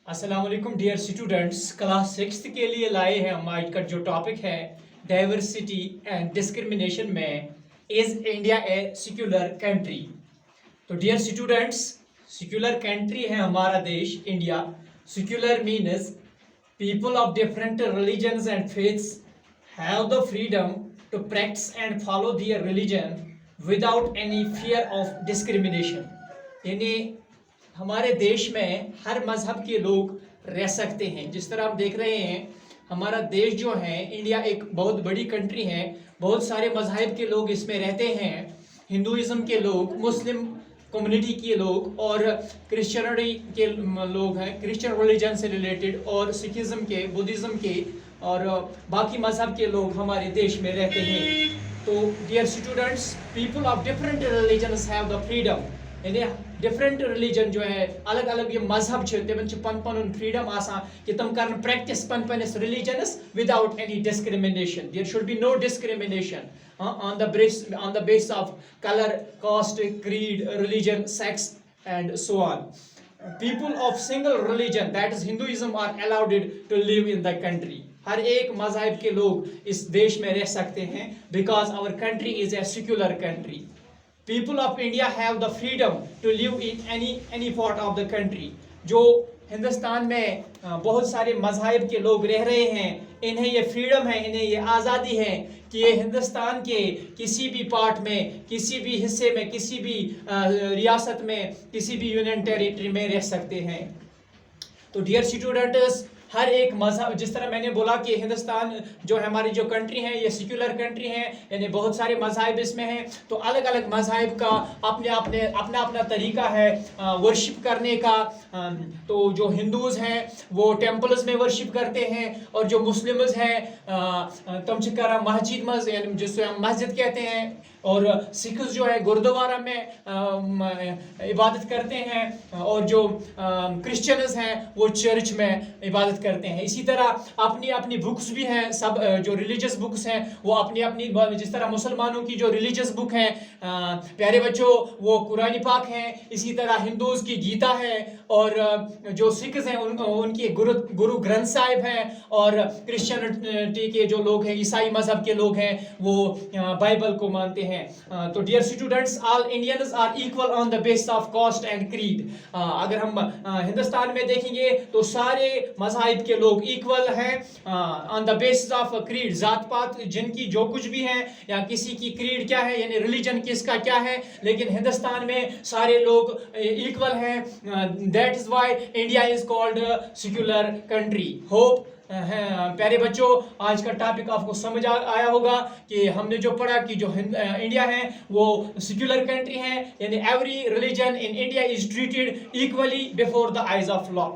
अस्सलाम वालेकुम dear students, class 6 के लिए लाए हैं हम आज का जो टॉपिक है डाइवर्सिटी एंड डिस्क्रिमिनेशन में is India a secular country. So dear students, secular country है हमारा देश India. Secular means people of different religions and faiths have the freedom to practise and follow their religion without any fear of discrimination. यानी हमारे देश में हर मजहब के लोग रह सकते हैं। जिस तरह आप देख रहे हैं, हमारा देश जो है इंडिया एक बहुत बड़ी कंट्री है, बहुत सारे मजहब के लोग इसमें रहते हैं। हिंदुइज्म के लोग, मुस्लिम कम्युनिटी के लोग और क्रिश्चियनिटी के लोग हैं, क्रिश्चियन रिलीजन से रिलेटेड, और सिखिज्म के, बुद्धिज़्म के और बाकी मजहब के लोग हमारे देश में रहते हैं। तो dear students, people of different religions have the freedom. यानी डिफरेंट रिलीजन जो है, अलग अलग ये मजहब तिमन पन पन फ्रीडम कि तम कर प्रैक्टिस पनस religions without any discrimination. There should be no discrimination on the basis of color, caste, creed, religion, sex and so on. People of single religion, that is Hinduism, are allowed to live in the country. हर एक मजहब के लोग इस देश में रह सकते हैं because our country is a secular country. People of India have the freedom to live in any part of the country. जो हिंदुस्तान में बहुत सारे मजहब के लोग रह रहे हैं, इन्हें ये फ्रीडम है, इन्हें ये आज़ादी है कि ये हिंदुस्तान के किसी भी पार्ट में, किसी भी हिस्से में, किसी भी रियासत में, किसी भी यूनियन टेरिटरी में रह सकते हैं। तो डियर स्टूडेंट्स, हर एक मजहब, जिस तरह मैंने बोला कि हिंदुस्तान जो है, हमारी जो कंट्री है, ये सेक्युलर कंट्री है, यानी बहुत सारे मजहब इसमें हैं। तो अलग अलग मजहब का अपना अपना तरीका है वर्शिप करने का। तो जो हिंदूज़ हैं वो टेम्पल्स में वर्शिप करते हैं, और जो मुस्लिम्स हैं तम चिकरा मस्जिद मज, यानी जिससे हम मस्जिद कहते हैं, और सिख्स जो है गुरुद्वारा में इबादत करते हैं, और जो क्रिश्चियंस हैं वो चर्च में इबादत करते हैं। इसी तरह अपनी अपनी बुक्स भी हैं, सब जो रिलीजियस बुक्स हैं वो अपनी अपनी, जिस तरह मुसलमानों की जो रिलीजियस बुक है प्यारे बच्चों वो कुरान पाक है, इसी तरह हिंदूज़ की गीता है, और जो सिख्स हैं उनकी गुरु ग्रंथ साहिब हैं, और क्रिश्चियनिटी के जो लोग हैं, ईसाई मजहब के लोग हैं, वो बाइबल को मानते हैं। तो dear students, all Indians are equal on the basis of caste and creed. अगर हम हिंदुस्तान में देखेंगे तो सारे मजहब के लोग इक्वल हैं on the basis of creed, जात पात जिनकी जो कुछ भी है, या किसी की क्रीड क्या है, यानी रिलीजन किसका क्या है, लेकिन हिंदुस्तान में सारे लोग इक्वल हैं। That is why India is called secular country. Hope प्यारे बच्चों, आज का टॉपिक आपको समझ आया होगा कि हमने जो पढ़ा कि जो इंडिया है वो सेक्युलर कंट्री है, यानी every religion in India is treated equally before the eyes of law.